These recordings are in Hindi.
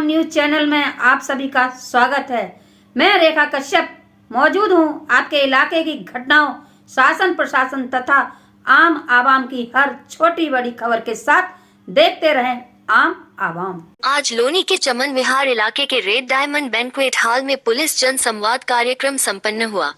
आवाम न्यूज चैनल में आप सभी का स्वागत है। मैं रेखा कश्यप मौजूद हूं आपके इलाके की घटनाओं, शासन प्रशासन तथा आम आवाम की हर छोटी बड़ी खबर के साथ। देखते रहें आम आवाम। आज लोनी के चमन विहार इलाके के रेड डायमंड बैंक्वेट हॉल में पुलिस जन संवाद कार्यक्रम संपन्न हुआ।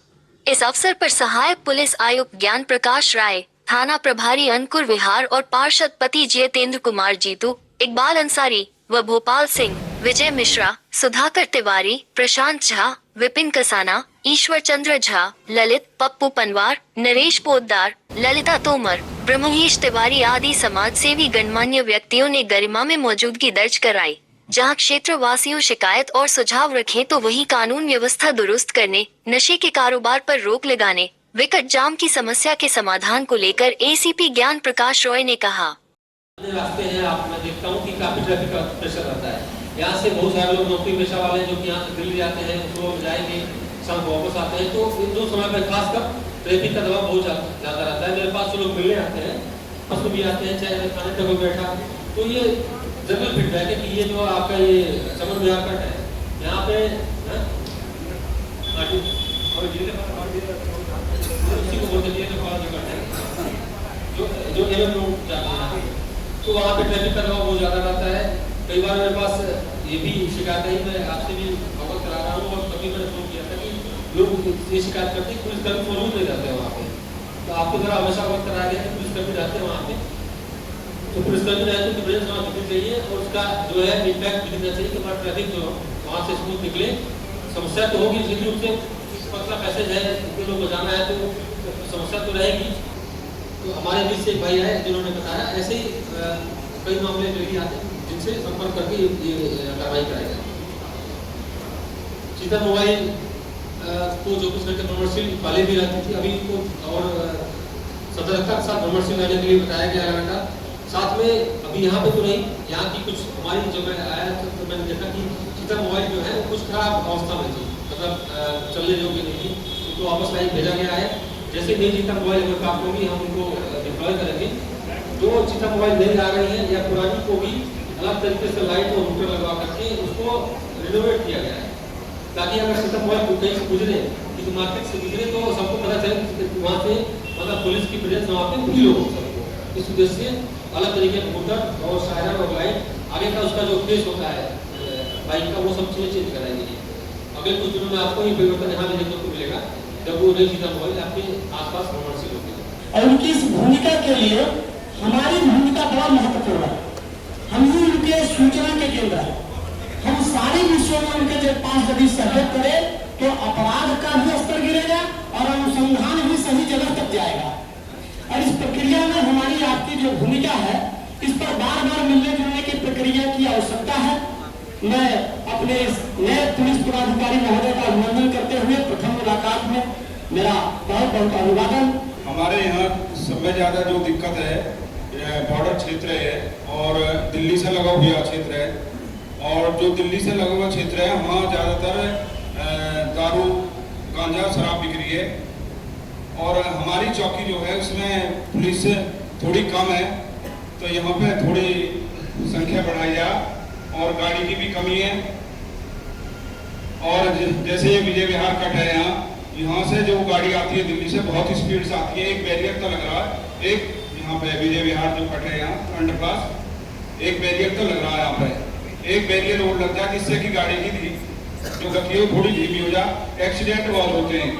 इस अवसर पर सहायक पुलिस आयुक्त ज्ञान प्रकाश राय, थाना प्रभारी अंकुर विहार और पार्षद पति जितेंद्र कुमार जीतू, इकबाल अंसारी व भोपाल सिंह, विजय मिश्रा, सुधाकर तिवारी, प्रशांत झा, विपिन कसाना, ईश्वर चंद्र झा, ललित, पप्पू पनवार, नरेश पोद्दार, ललिता तोमर, ब्रह्महेश तिवारी आदि समाज सेवी गणमान्य व्यक्तियों ने गरिमा में मौजूदगी दर्ज कराई। जहां क्षेत्रवासियों शिकायत और सुझाव रखें तो वहीं कानून व्यवस्था दुरुस्त करने, नशे के कारोबार पर रोक लगाने, विकट जाम की समस्या के समाधान को लेकर एसीपी ज्ञान प्रकाश रॉय ने कहा। रास्ते हैं, आप मैं देखता हूँ कि काफी ट्रैफिक का प्रेशर रहता है। यहाँ से बहुत सारे लोग नौकरी पेशा वाले जो कि यहाँ से दिल्ली जाते हैं, उसको जाएंगे, शाम वापस आते हैं, तो इन दो समय पर खासकर ट्रैफिक का दबाव बहुत ज्यादा रहता है। मेरे पास जो लोग मिलने आते हैं, उसमें भी आते हैं, चाहे खाने तक बैठा, तो ये जनरल फीडबैक है कि ये जो आपका ये चमन विहार कट है, यहाँ पे उसी को बोलते हैं जो एवं लोग जाते हैं, तो वहाँ पे ट्रैफिक का दबाव बहुत ज़्यादा रहता है। कई बार मेरे पास ये भी शिकायत है, मैं आपसे भी अवगत करा रहा हूँ, और कभी मैंने फोन किया था कि लोग ये शिकायत करते हैं पुलिसकर्मी मौजूद नहीं रहते हैं वहाँ पे। तो आपके द्वारा हमेशा अवगत कराया गया कि पुलिसकर्मी रहते हैं वहाँ पे, तो पुलिसकर्मी रहते हैं तो प्रेजेंस वहाँ दिखनी चाहिए, और उसका जो है इम्पैक्ट दिखना चाहिए कि हमारा ट्रैफिक जो वहाँ से स्मूथ निकले। समस्या तो होगी, निश्चित रूप से पतला पैसेज है, इतने लोग को जाना है तो समस्या तो रहेगी। तो हमारे बीच से एक भाई आए जिन्होंने बताया ऐसे ही कई मामले जो भी आते हैं जिनसे संपर्क करके ये कार्रवाई कराई जाए। चीता मोबाइल को जो कुछ घंटे कमर्शियल पहले भी रहती थी, अभी इनको और सतर्कता के साथ कमर्शियल रहने के लिए बताया गया घंटा। साथ में अभी यहाँ पे तो नहीं, यहाँ की कुछ हमारी जब मैं आया तो मैंने देखा कि चीता मोबाइल जो है कुछ खराब अवस्था में थी, मतलब चलने योग्य नहीं थी, उनको वापस लाइन भेजा गया है। जैसे नहीं चीता मोबाइल अगर प्राप्त होगी हम उनको डिप्लॉय करेंगे। जो चीता मोबाइल नहीं आ रही है या पुरानी को भी अलग तरीके से लाइट और रूटर लगवा करके उसको रिनोवेट किया गया है, ताकि अगर चीता मोबाइल कहीं से गुजरे, किसी मार्केट से गुजरे, तो सबको पता चले कि वहाँ से मतलब पुलिस की प्रेजेंस वहाँ पे फील हो सबको। इस उद्देश्य से अलग तरीके का रूटर और सायरन और लाइट, आगे का उसका जो फेस होता है बाइक का, वो सब चीज़ें चेंज कराएंगे। अगले कुछ दिनों में आपको ये परिवर्तन यहाँ भी देखने को मिलेगा जब वो नहीं चीता मोबाइल आपके आसपास कमर्शियल होगी। और उनकी इस भूमिका के लिए हमारी भूमिका बड़ा महत्वपूर्ण है। हम ही उनके सूचना के केंद्र हैं। हम सारे विषयों में उनके पास यदि सहयोग करें तो अपराध का भी स्तर गिरेगा और अनुसंधान भी सही जगह तक जाएगा। और इस प्रक्रिया में हमारी आपकी जो भूमिका है, इस पर बार बार मिलने जुलने की प्रक्रिया की आवश्यकता है। मैं अपने नए पुलिस पदाधिकारी महोदय का अभिनंदन करते हुए प्रथम मुलाकात में मेरा बहुत बहुत अभिवादन। हमारे यहाँ सबसे ज़्यादा जो दिक्कत है बॉर्डर क्षेत्र है और दिल्ली से लगा हुआ क्षेत्र है, और जो दिल्ली से लगा हुआ क्षेत्र है वहाँ ज़्यादातर दारू, गांजा, शराब बिक्री है। और हमारी चौकी जो है उसमें पुलिस थोड़ी कम है, तो यहाँ पे थोड़ी संख्या बढ़ाई जाए, और गाड़ी की भी कमी है। और जैसे ये विजय विहार कट है, यहाँ से जो गाड़ी आती है दिल्ली से बहुत स्पीड से आती है, एक बैरियर तो लग रहा है, एक यहाँ पे विजय विहार जो कट है यहाँ अंडरपास, एक बैरियर तो लग रहा है यहाँ पे, एक बैरियर और लग जाए जिससे कि गाड़ी की जो गति है थोड़ी धीमी हो जाए। एक्सीडेंट बहुत होते हैं।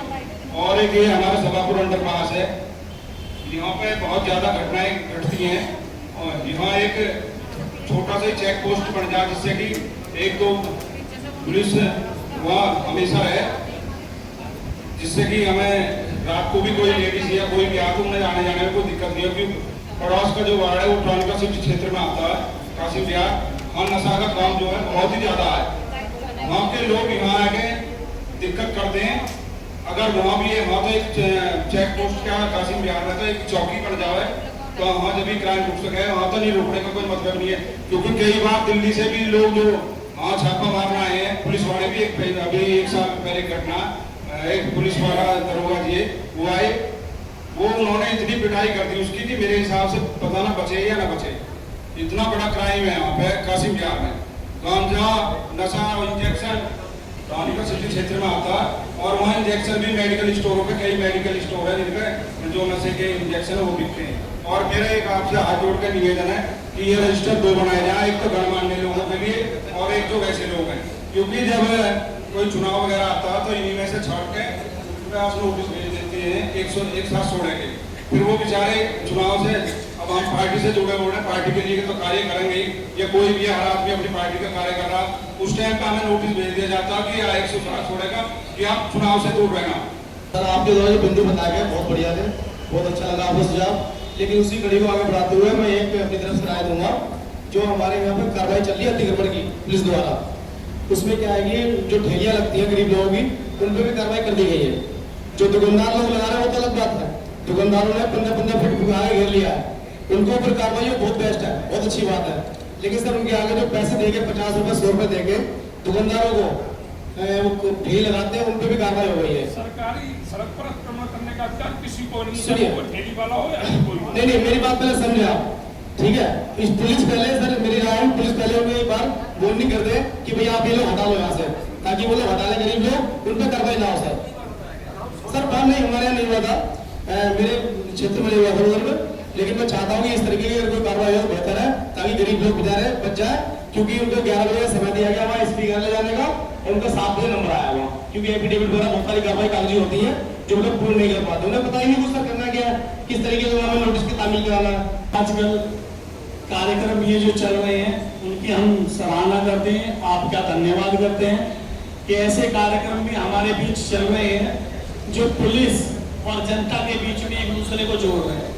और एक ये हमारा सभापुर अंडरपास है, यहाँ पे बहुत ज़्यादा घटनाएं घटती हैं, और यहाँ एक छोटा सा चेक पोस्ट बन जाए जिससे कि एक दो पुलिस वहाँ हमेशा है, जिससे कि हमें रात को भी कोई लेडीज या कोई भी आते उन्हें आने जाने में कोई दिक्कत नहीं है। क्योंकि पड़ोस का जो वार्ड है वो ट्रानिका सिटी क्षेत्र में आता है, काशी बिहार। हाँ, नशा का काम जो है बहुत ही ज़्यादा है, वहाँ के लोग यहाँ आके दिक्कत करते हैं। अगर वहाँ भी है, वहाँ तो एक चेक पोस्ट क्या काशी बिहार में तो एक चौकी पड़ जाए तो वहाँ जब भी क्राइम रुक सके, वहाँ तो नहीं रोकने का कोई मतलब नहीं है। क्योंकि कई बार दिल्ली से भी लोग जो वहाँ छापा मारना है, पुलिस वाले भी अभी एक साल पहले घटना, एक पुलिस वाला दरोगा जी वो आए, वो उन्होंने इतनी पिटाई कर दी उसकी कि मेरे हिसाब से पता ना बचे या ना बचे। इतना बड़ा क्राइम है यहाँ पे काशी बिहार में। गांजा, नशा और इंजेक्शन रानीगंज सिटी क्षेत्र में आता है। और वहाँ इंजेक्शन भी मेडिकल स्टोरों पे, कई मेडिकल स्टोर है जिनके जो नशे के इंजेक्शन है वो बिकते हैं। और मेरा एक आपसे हाथ जोड़ के निवेदन है कि ये रजिस्टर 2 बनाए जाए, एक तो गणमान्य लोगों के लिए और एक जो वैसे लोग हैं, क्योंकि जब कोई चुनाव वगैरह आता है तो इन्हीं में से छाट के आप नोटिस भेज देते हैं 101 साथ छोड़े के, फिर वो बेचारे चुनाव से, अब हम पार्टी से जुड़े हुए हैं, पार्टी के लिए तो कार्य करेंगे या कोई भी हर आदमी अपनी पार्टी का कार्य कर रहा, उस टाइम पे हमें नोटिस भेज दिया जाता कि 107 छोड़ेगा कि आप चुनाव से दूर रहना। सर आपके द्वारा जो बिंदु बताया गया बहुत बढ़िया थे, बहुत अच्छा लगा आपका सुझाव। लेकिन उसी कड़ी को आगे बढ़ाते हुए मैं एक अपनी तरफ से राय दूंगा, जो हमारे यहाँ पे कार्रवाई चल रही है अतिक्रमण की पुलिस द्वारा, उसमें क्या है कि जो ठेलियां लगती है गरीब लोगों की, उन पर भी कार्रवाई कर दी गई है। जो दुकानदार लोग लगा रहे हैं वो तो अलग बात है, दुकानदारों ने 15-15 फीट आगे घेर लिया है, उनके ऊपर कार्रवाई बहुत बेस्ट है, बहुत अच्छी बात है। लेकिन सर उनके आगे जो पैसे देके 50 रुपए 100 रुपए देके दुकानदारों को ढील लगाते हैं, उन पर भी कार्रवाई हो गई है। सरकारी सड़क पर अतिक्रमण करने का अधिकार किसी को नहीं सुनिए। है, ठेली वाला हो या कोई हो। नहीं, मेरी बात पहले समझे आप, ठीक है। इस पुलिस पहले, सर मेरी राय है, पुलिस पहले उन्हें एक बार वार्निंग कर दे कि भैया आप ये लोग हटा लो यहाँ से, ताकि वो लोग हटा ले गरीब लोग, उन पर कार्रवाई ना हो। सर बात नहीं हमारे यहाँ नहीं हुआ था, मेरे क्षेत्र में नहीं हुआ था उधर में, लेकिन मैं चाहता हूँ कि इस तरीके की अगर कोई कार्रवाई हो बेहतर है, ताकि गरीब लोग बेचारे बच जाए, क्योंकि उनको 11 बजे समय दिया गया वहाँ स्पीकर ले जाने का, और उनका 7 बजे नंबर आया हुआ, क्योंकि एफिडेविट वगैरह बहुत सारी कार्रवाई कागजी होती है जो लोग पूर्ण नहीं कर पाते, उन्हें पता ही नहीं कुछ सर करना क्या है, किस तरीके से हमें नोटिस की तामील कराना है। आजकल कार्यक्रम ये जो चल रहे हैं उनकी हम सराहना करते हैं, आपका धन्यवाद करते हैं कि ऐसे कार्यक्रम भी हमारे बीच चल रहे हैं जो पुलिस और जनता के बीच में एक दूसरे को जोड़ रहे हैं।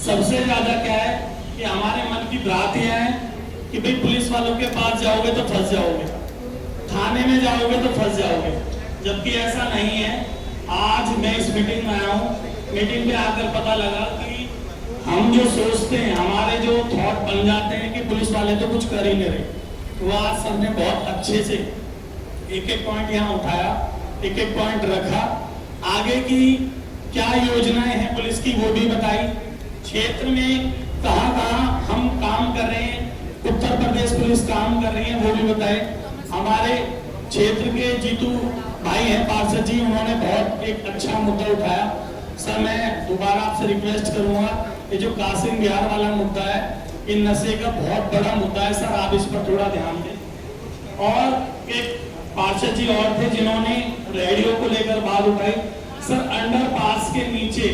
सबसे ज्यादा क्या है कि हमारे मन की भ्रांतियां हैं कि भाई पुलिस वालों के पास जाओगे तो फंस जाओगे, थाने में जाओगे तो फंस जाओगे, जबकि ऐसा नहीं है। आज मैं इस मीटिंग में आया हूँ, मीटिंग में आकर पता लगा कि हम जो सोचते हैं, हमारे जो थॉट बन जाते हैं कि पुलिस वाले तो कुछ कर ही नहीं रहे, वो आज सबने बहुत अच्छे से एक एक पॉइंट यहाँ उठाया, एक एक पॉइंट रखा, आगे की क्या योजनाएं हैं पुलिस की वो भी बताई, क्षेत्र में कहाँ हम काम कर रहे हैं, उत्तर प्रदेश पुलिस काम कर रही है वो भी बताए। हमारे क्षेत्र के जीतू भाई हैं पार्षद जी, उन्होंने बहुत एक अच्छा मुद्दा उठाया। सर मैं दोबारा आपसे रिक्वेस्ट करूंगा, ये जो कासिम बिहार वाला मुद्दा है, ये नशे का बहुत बड़ा मुद्दा है सर, आप इस पर थोड़ा ध्यान दें। और एक पार्षद जी और थे जिन्होंने रेडियो को लेकर बात उठाई। सर अंडरपास के नीचे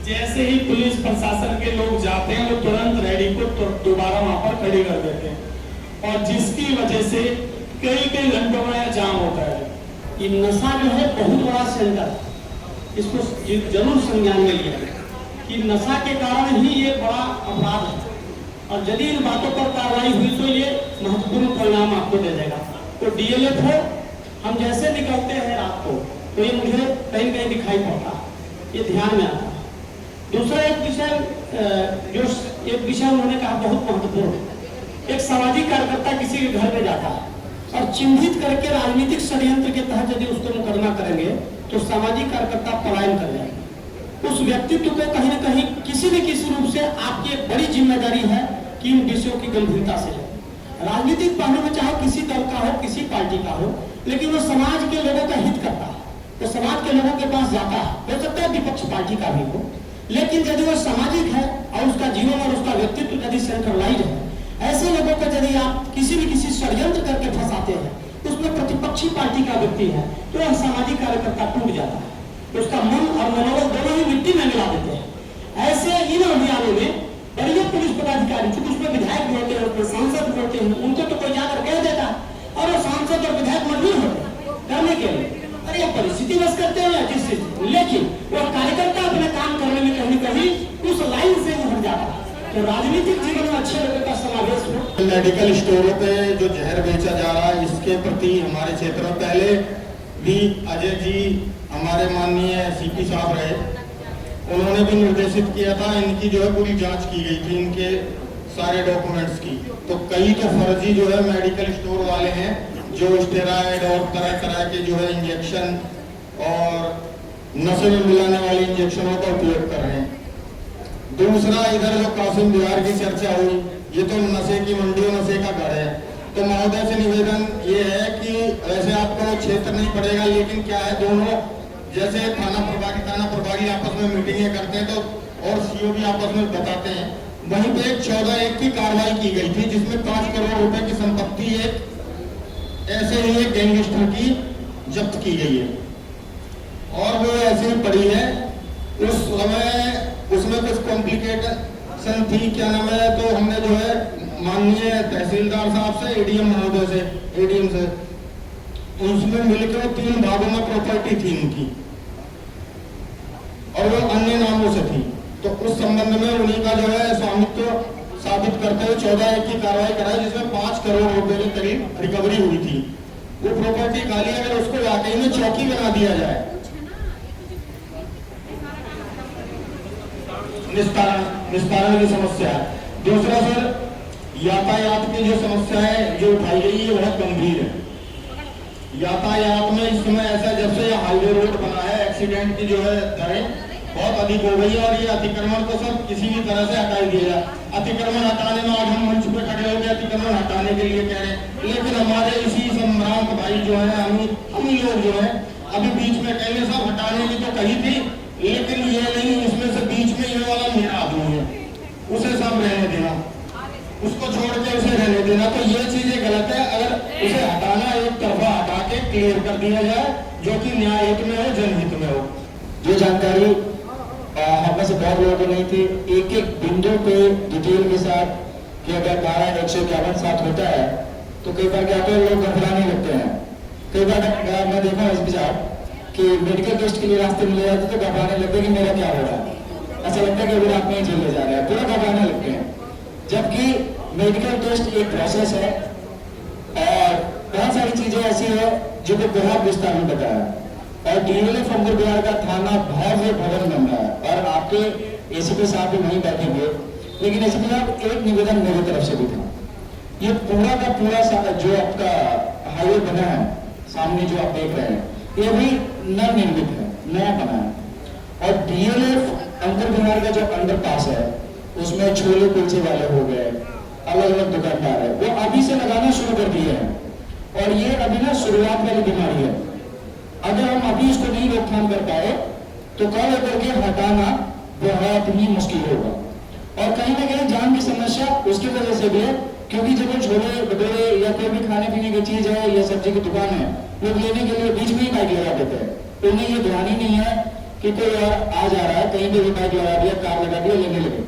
जैसे ही पुलिस प्रशासन के लोग जाते हैं वो तुरंत रेडी को दोबारा वहां पर खड़ी कर देते हैं, और जिसकी वजह से कई घंटों में जाम होता है। ये नशा जो है बहुत बड़ा सेंटर, इसको जरूर संज्ञान में लिया कि नशा के कारण ही ये बड़ा अपराध है, और यदि इन बातों पर कार्रवाई हुई तो ये महत्वपूर्ण परिणाम आपको दे देगा। तो डीएलएफ हो, हम जैसे निकलते हैं रात को तो ये मुझे कहीं कहीं दिखाई पड़ता, ये ध्यान में आता। दूसरा एक विषय उन्होंने कहा बहुत महत्वपूर्ण, एक सामाजिक कार्यकर्ता किसी के घर में जाता है और चिन्हित करके राजनीतिक षड्यंत्र के तहत यदि उसको मुकदमा करेंगे तो सामाजिक कार्यकर्ता पलायन कर जाएंगे। उस व्यक्तित्व को कहीं न कहीं किसी न किसी रूप से आपकी एक बड़ी जिम्मेदारी है कि इन विषयों की गंभीरता से लें। राजनीतिक पहलू में चाहे किसी दल का हो, किसी पार्टी का हो, लेकिन वो समाज के लोगों का हित करता है, वो समाज के लोगों के पास जाता है। हो सकता है विपक्ष पार्टी का भी हो, लेकिन यदि वो सामाजिक है और उसका जीवन और उसका व्यक्तित्व यदि सेंट्रलाइज है, ऐसे लोगों को यदि आप किसी न किसी षड्यंत्र करके फंसाते हैं, उसमें प्रतिपक्षी पार्टी का व्यक्ति है तो वह सामाजिक कार्यकर्ता टूट जाता है, तो उसका मन और मनोबल दोनों ही मिट्टी में मिला देते हैं। ऐसे इन अभियानों में बड़े पुलिस पदाधिकारी, चूंकि उसमें विधायक होते हैं, उसमें सांसद होते हैं, उनको तो कोई जाकर कह देता है और वो सांसद और विधायक मजबूर होते करने के लिए, अरे परिस्थिति बस करते हैं या किस चीज, लेकिन वो कार्यकर्ता अपने काम करने में कहीं कहीं उस लाइन से हट जाता है। तो राजनीतिक जीवन में अच्छे लोगों का समावेश हो। मेडिकल स्टोरों पे जो जहर बेचा जा रहा है, इसके प्रति हमारे क्षेत्र में पहले भी अजय जी हमारे माननीय सीपी साहब रहे, उन्होंने भी निर्देशित किया था, इनकी जो है पूरी जांच की गई थी, इनके सारे डॉक्यूमेंट्स की। तो कई तो फर्जी जो है मेडिकल स्टोर वाले हैं जो स्टेरॉइड और तरह तरह के जो है इंजेक्शन और नशे में मिलाने वाले इंजेक्शनों का उपयोग कर रहे हैं। दूसरा, इधर जो कासिम बिहार की चर्चा हुई, ये तो नशे की मंडी और नशे का घर है। तो महोदय से निवेदन ये है कि वैसे आपको क्षेत्र नहीं पड़ेगा, लेकिन क्या है दोनों जैसे थाना प्रभारी आपस में मीटिंगें करते हैं तो और सीओ भी आपस में बताते हैं, वहीं पे 14(1) की कार्रवाई की गई थी जिसमें 5 करोड़ रुपए की संपत्ति एक ऐसे ही एक गैंगस्टर की जब्त की गई है और वो ऐसे ही पड़ी है। उस समय उसमें कुछ कॉम्प्लिकेशन थी, क्या नाम है, तो हमने जो है माननीय तहसीलदार साहब से एडीएम महोदय से एडीएम से उसमें मिलकर 3 भागों में प्रॉपर्टी थी उनकी और वो अन्य नामों से थी, तो उस संबंध में उन्हीं का जो है स्वामित्व साबित करते हुए 14(1) की कार्रवाई कराई जिसमें 5 करोड़ रुपए के करीब रिकवरी हुई थी। वो प्रॉपर्टी खाली अगर उसको वाकई में चौकी बना दिया जाए, निस्तारण की समस्या है। दूसरा सर, यातायात की जो समस्या है जो उठाई गई है बहुत गंभीर है। यातायात में इस समय ऐसा जब से हाईवे रोड बना है एक्सीडेंट की जो है दरें बहुत अधिक हो गई है और ये अतिक्रमण को सब किसी भी तरह से हटा दिया जाए। अतिक्रमण हटाने में आज हम मंच पे खड़े हो गए अतिक्रमण हटाने के लिए कह रहे हैं, लेकिन हमारे इसी संभ्रांत भाई जो है हम ही लोग जो है अभी बीच में कहेंगे सब हटाने की तो कही थी, लेकिन ये नहीं इसमें से बीच में ये वाला मेरा आदमी है उसे सब रहने देना, उसको छोड़ के उसे रहने देना, तो ये चीजें गलत है। अगर उसे हटाना एक तरफा हटा के क्लियर कर दिया जाए जो कि न्याय हित में हो, जनहित में हो। जो जानकारी हमें से बहुत लोगों को नहीं थी, एक एक बिंदु पे डिटेल के साथ कि अगर 12/151 होता है तो कई बार क्या होता है लोग घबराने लगते हैं। कई बार मैं देखा एसपी साहब कि मेडिकल टेस्ट के लिए रास्ते में ले जाते तो घबराने लगते हैं कि मेरा क्या हो रहा है, ऐसा लगता है कि अभी आप नहीं झेलने जा रहे हैं, पूरा घबराने लगते हैं। जबकि मेडिकल टेस्ट एक प्रोसेस है और बहुत सारी चीजें ऐसी है जो कि बहुत विस्तार में बताया और डीएलएफ अंदर बिहार का थाना भव्य भवन बन रहा है और आपके एसीपी साहब भी वहीं बैठेंगे, लेकिन एसीपी साहब एक निवेदन मेरी तरफ से भी था, ये पूरा का पूरा जो आपका हाईवे बना है सामने जो आप देख रहे हैं ये भी नवनिर्मित है, नया बना है और डीएलएफ अंदर बिहार का जो अंडरपास है उसमें छोले कुलचे वाले हो गए, अलग अलग दुकानदार है, वो अभी से लगाना शुरू कर दिए हैं और ये अभी ना शुरुआत वाली बीमारी है। अगर हम अभी इसको नहीं रोकथाम कर पाए तो कल करके हटाना बहुत ही मुश्किल होगा और कहीं ना कहीं जान की समस्या उसकी वजह से भी है, क्योंकि जब वो छोले भटूरे या कोई भी खाने पीने की चीज है या सब्जी की दुकान है लोग लेने के लिए बीच में ही बाइक लगा देते हैं, तो उन्हें ये ध्यान ही नहीं है कि कोई आ जा रहा है, कहीं पे भी बाइक लगा दिया, कार लगा दिया, लेने लगे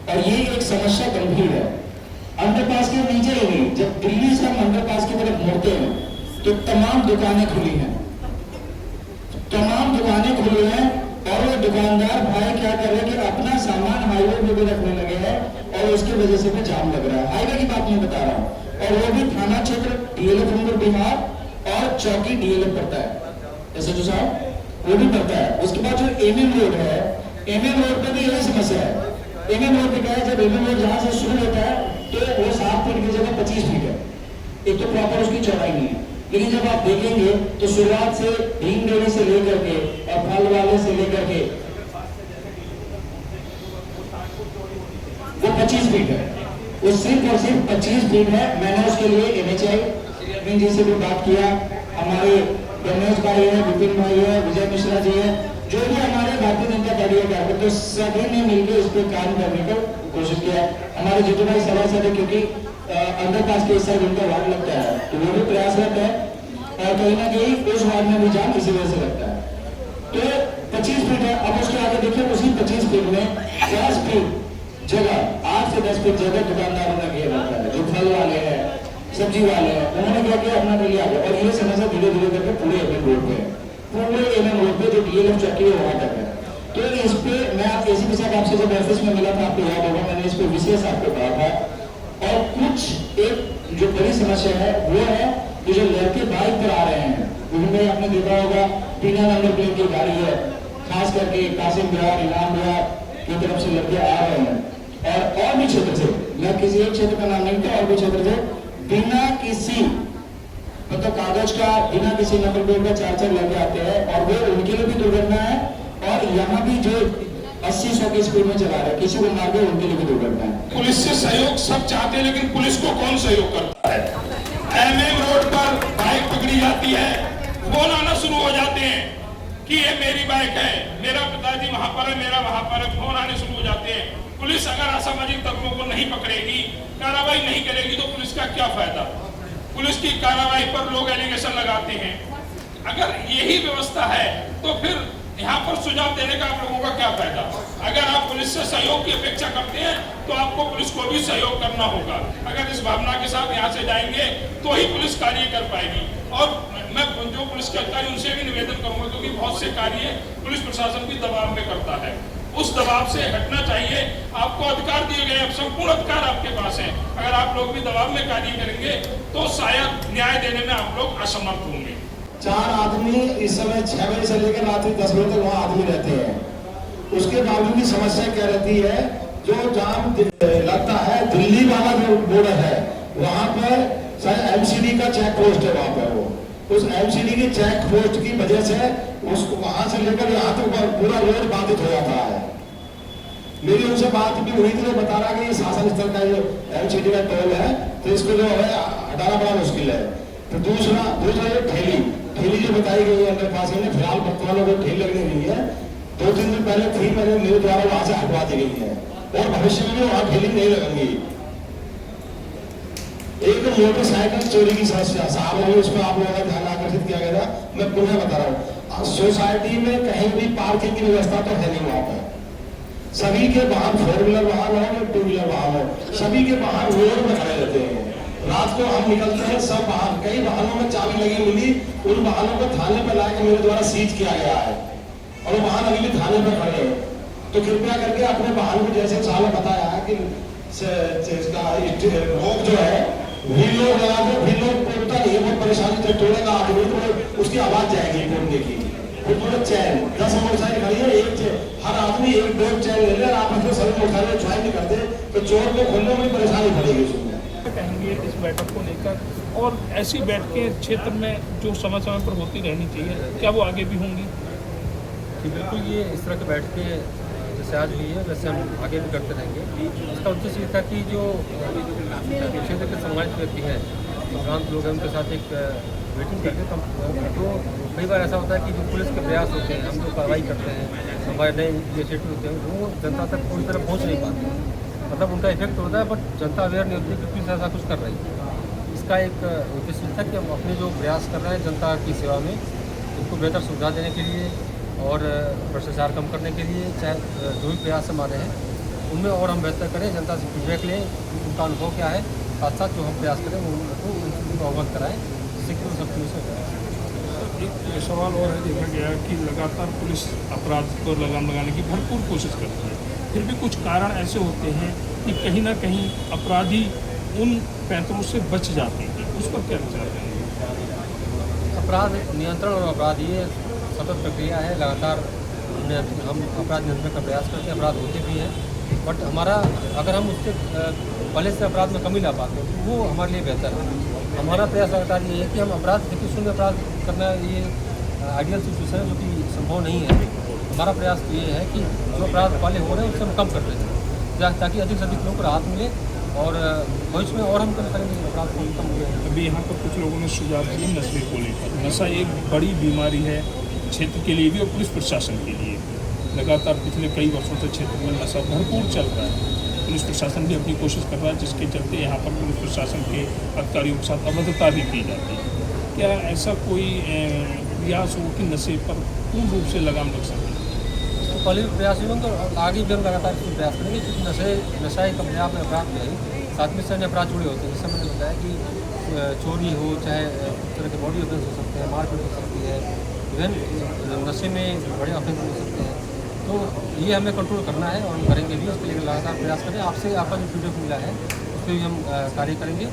और ये एक समस्या गंभीर है। अंडरपास के नीचे ही नहीं, जब दिल्ली से हम अंडरपास की तरफ मुड़ते हैं तो तमाम दुकानें खुली हैं, तमाम दुकानें खुली हैं और वो दुकानदार भाई क्या कर रहे हैं कि अपना सामान हाईवे पे भी रखने लगे हैं और उसकी वजह से भी जाम लग रहा है। हाईवे की बात मैं बता रहा हूँ और वो भी थाना क्षेत्र डीएलएफ अंदर बिहार और चौकी डीएलएफ पड़ता है, एसएचओ साहब वो भी पड़ता है। उसके बाद जो एमएम रोड है, एमएम रोड पे भी यही समस्या है। एमएम रोड पे क्या है, जब एमएम रोड जहां से शुरू होता है तो वो 7 फीट की जगह 25 फीट है, एक तो प्रॉपर उसकी चौड़ाई नहीं है, लेकिन जब आप देखेंगे तो शुरुआत से भीम डेरी से लेकर के और फल वाले से लेकर के वो 25 फीट है, वो सिर्फ और सिर्फ 25 फीट है। मैंने उसके लिए एनएचआई जी से भी बात किया, हमारे गणेश भाई है, विपिन भाई है, विजय मिश्रा जी है, जो भी हमारे भारतीय जनता पार्टी के कार्यकर्ता तो सभी ने मिलकर इस पर काम करने को कोशिश किया। हमारे जीतू भाई सलाह से क्योंकि अंडरपास के इस साइड उनका वार्ड लगता है तो वो भी प्रयासरत है और कहीं ना कहीं उस वार्ड में भी जाम इसी वजह से लगता है। तो 25 फीट है, अब उसके आगे देखिए उसी 25 फीट में 10 फीट जगह 8 से 10 फीट जगह दुकानदारों ने घेर रखा है, जो फल वाले हैं, सब्जी वाले हैं, उन्होंने क्या किया अपना ले लिया और ये समस्या धीरे धीरे करके पूरे एमएन रोड पे पूरे एमएन रोड पे जो डीएलएफ चौकी है वहां तक है। तो इस पे मैं एसीपी साहब आपसे जब ऑफिस में मिला था आपको याद होगा मैंने इस पे विशेष आपको कहा था और कुछ एक जो बड़ी समस्या है वो है कि जो लड़के बाइक पर आ रहे हैं, उनमें आपने देखा होगा बिना नंबर प्लेट की गाड़ी है, खास करके कासिम बिहार, इनाम बिहार की तरफ से लड़के आ रहे हैं और भी क्षेत्र से, मैं किसी एक क्षेत्र का नाम नहीं था, और भी क्षेत्र से बिना किसी मतलब कागज का, बिना किसी नंबर प्लेट का 4-4 लड़के आते हैं और वो उनके लिए भी दुर्घटना है और यहाँ भी जो 80-100 की स्पीड में चला रहे हैं किसी को मार के उनके लिए भी दुर्घटना है। पुलिस से सहयोग सब चाहते हैं लेकिन पुलिस को कौन सहयोग करता है? है। एमएम रोड पर बाइक पकड़ी जाती है, फोन आना शुरू हो जाते हैं कि ये मेरी बाइक है, मेरा पिताजी वहां पर है, मेरा वहां पर है, फोन आने शुरू हो जाते हैं। पुलिस अगर असामाजिक तत्वों को नहीं पकड़ेगी, कार्रवाई नहीं करेगी तो पुलिस का क्या फायदा। पुलिस की कार्रवाई पर लोग एलिगेशन लगाते हैं। अगर यही व्यवस्था है तो फिर यहाँ पर सुझाव देने का आप लोगों का क्या फायदा। अगर आप पुलिस से सहयोग की अपेक्षा करते हैं तो आपको पुलिस को भी सहयोग करना होगा। अगर इस भावना के साथ यहाँ से जाएंगे तो ही पुलिस कार्य कर पाएगी। और मैं जो पुलिस के अधिकारी उनसे भी निवेदन करूंगा, क्योंकि बहुत से कार्य पुलिस प्रशासन भी दबाव में करता है, उस दबाव से हटना चाहिए। आपको अधिकार दिए गए, अब संपूर्ण अधिकार आपके पास है। अगर आप लोग भी दबाव में कार्य करेंगे तो शायद न्याय देने में आप लोग असमर्थ होंगे। 4 आदमी इस समय 6 बजे से लेकर रात्रि 10 बजे तक वहाँ आदमी रहते हैं। उसके बावजूद भी समस्या क्या रहती है, जो जाम लगता है दिल्ली वाला जो बॉर्डर है वहाँ पर एमसीडी का चेक पोस्ट है, वहाँ पर वो उस एमसीडी के चेक पोस्ट की वजह से उसको वहाँ से लेकर यहाँ तक पूरा रोड बाधित हो जाता है। मेरी उनसे बात भी हुई थी, तो बता रहा कि ये शासन स्तर का जो एमसीडी का टोल है तो इसको जो है हटाना बड़ा मुश्किल है। तो दूसरा ये ठेली जो बताई गई है अंडर पास में, फिलहाल पत्थरों को ठेली लगनी नहीं है, 2-3 दिन पहले थी, मैंने मेरे द्वारा वहां से हटवा दी गई है और भविष्य में भी वहां ठेली नहीं लगेंगी। एक मोटरसाइकिल चोरी की समस्या साहब ने उसमें आप लोगों का ध्यान आकर्षित किया गया था। मैं पुनः बता रहा हूँ, सोसाइटी में कहीं भी पार्किंग की व्यवस्था तो है नहीं वहां पर। सभी के वाहन 4 व्हीलर वाहन हो या 2 व्हीलर वाहन हो, सभी के वाहन रोड में खड़े रहते हैं। रात को हम निकलते हैं, सब वाहन, कई वाहनों में चाबी लगी मिली, उन वाहनों को थाने पर लाके मेरे द्वारा सीज किया गया है और वो वाहन अभी भी थाने पर खड़े हैं। तो कृपया करके अपने वाहन को, जैसे साहब ने बताया कि रोक जो है व्हील लोड लगा दो, व्हील लोड टूटता नहीं है, बहुत परेशानी से तोड़ेगा आदमी तो उसकी आवाज जाएगी टूटने की। फिर थोड़ा चैन 10 मोटरसाइकिल खड़ी है, एक हर आदमी 1-2 चैन ले ले, आप अपने सभी मोटरसाइकिल ज्वाइन नहीं करते तो चोर को खोलने में परेशानी पड़ेगी उसमें। कहेंगे इस बैठक को लेकर, और ऐसी बैठकें क्षेत्र में जो समय समय पर होती रहनी चाहिए, क्या वो आगे भी होंगी? कि बिल्कुल ये इस तरह की बैठकें जैसे आज हुई है वैसे हम आगे भी करते रहेंगे। इसका उद्देश्य ये था कि जो क्षेत्र के सम्मानित व्यक्ति हैं, प्रांत लोग हैं, उनके साथ एक मीटिंग करके तो कई बार ऐसा होता है कि जो पुलिस के प्रयास होते हैं, हम जो कार्रवाई करते हैं, हमारे नए इनिशिएटिव होते हैं, वो जनता तक पूरी तरह पहुँच नहीं पाते। मतलब उनका इफेक्ट होता है बट जनता अवेयर नहीं होती कि पुलिस ऐसा कुछ कर रही है। इसका एक उद्देश्य था कि हम अपने जो प्रयास कर रहे हैं जनता की सेवा में, उनको बेहतर सुविधा देने के लिए और भ्रष्टाचार कम करने के लिए, चाहे जो भी प्रयास हमारे हैं उनमें और हम बेहतर करें, जनता से फीडबैक लें, उनका अनुभव क्या है, साथ साथ जो हम प्रयास करें उनको अवगत कराएं, जिससे कि वो सब चीज़ों से। एक सवाल और है, देखा गया कि लगातार पुलिस अपराध पर लगाम लगाने की भरपूर कोशिश करती है, फिर भी कुछ कारण ऐसे होते हैं कि कहीं ना कहीं अपराधी उन पैंतरों से बच जाते हैं, उस पर क्या विचार करेंगे? अपराध नियंत्रण और अपराध ये सतत प्रक्रिया है। लगातार हम अपराध नियंत्रण का प्रयास करते हैं, अपराध होते भी हैं, बट हमारा अगर हम उससे पहले से अपराध में कमी ला पाते हैं तो वो हमारे लिए बेहतर है। हमारा प्रयास लगातार ये है कि हम अपराध सिचुएशन में अपराध करना ये आइडियल सिचुएशन है, जो कि संभव नहीं है। हमारा प्रयास ये है कि जो अपराध पहले हो रहे हैं उससे हम कम कर दें, ताकि अधिक से अधिक लोगों को राहत मिले और भविष्य में और हम करेंगे अपराध को कम हुए। अभी यहाँ पर कुछ लोगों ने सुझाव दिए नशे को लेकर। नशा एक बड़ी बीमारी है क्षेत्र के लिए भी और पुलिस प्रशासन के लिए। लगातार पिछले कई वर्षों से क्षेत्र में नशा भरपूर चल रहा है, पुलिस प्रशासन भी अपनी कोशिश कर रहा है, जिसके चलते यहाँ पर पुलिस प्रशासन के अधिकारियों के साथ अभद्रता भी की जाती है। क्या ऐसा कोई प्रयास हो कि नशे पर पूर्ण रूप से लगाम लग सके? तो पहले भी प्रयास हुए तो आगे भी हम लगातार प्रयास करेंगे, क्योंकि नशा एक अपने आप में अपराध नहीं, साथ में अन्य अपराध जुड़े होते हैं। जैसे मैंने बताया कि चोरी हो, चाहे तरह के बॉडी ऑफेंस हो सकते हैं, मारपीट हो सकती है, इवन नशे में बड़े ऑफेंस हो सकते हैं। तो ये हमें कंट्रोल करना है और हम करेंगे भी, उसके लिए लगातार प्रयास करें। आपसे आपका जो फीडबैक मिला है उस पर भी हम कार्य करेंगे